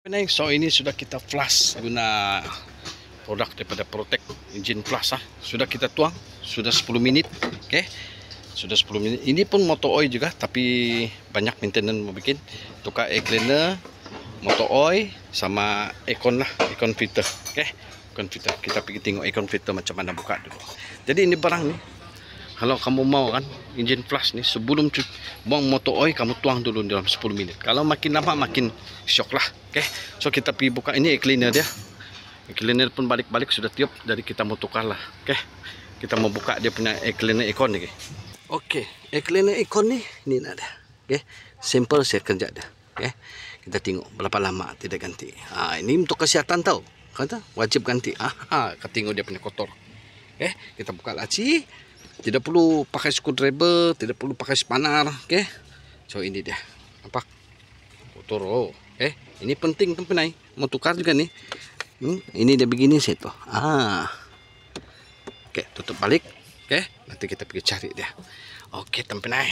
So ini sudah kita flush guna produk daripada Protect Engine Plus Sudah kita tuang, sudah 10 minit. Okey. Sudah 10 minit. Ini pun motor oil juga tapi banyak maintenance mau bikin. Tukar air cleaner, motor oil sama aircon lah, aircon filter. Okey. Aircon filter. Kita pergi tengok aircon filter macam mana buka dulu. Jadi ini barang ni kalau kamu mau kan engine flush ni, sebelum buang motor oil kamu tuang dulu dalam 10 minit. Kalau makin lama makin shock lah. Okey. So kita pergi buka, ini air cleaner dia. Air cleaner pun balik-balik sudah tiup, jadi kita mau tukar lah. Okey. Kita mau buka dia punya air cleaner aircon ni. Okey, air cleaner aircon ni nak dia. Okey. Simple saya kerja dia. Okey. Kita tengok berapa lama tidak ganti. Ini untuk kesihatan tau. Kata wajib ganti. Kita tengok dia punya kotor. Okey, kita buka laci. Tidak perlu pakai screwdriver, tidak perlu pakai spanar. Okey. So ini dia. Nampak? Kotor. Okey. Ini penting teman-teman. Mau tukar juga nih. Ini dia begini situ. Okey, tutup balik. Okey, nanti kita pergi cari dia. Okey, teman-teman.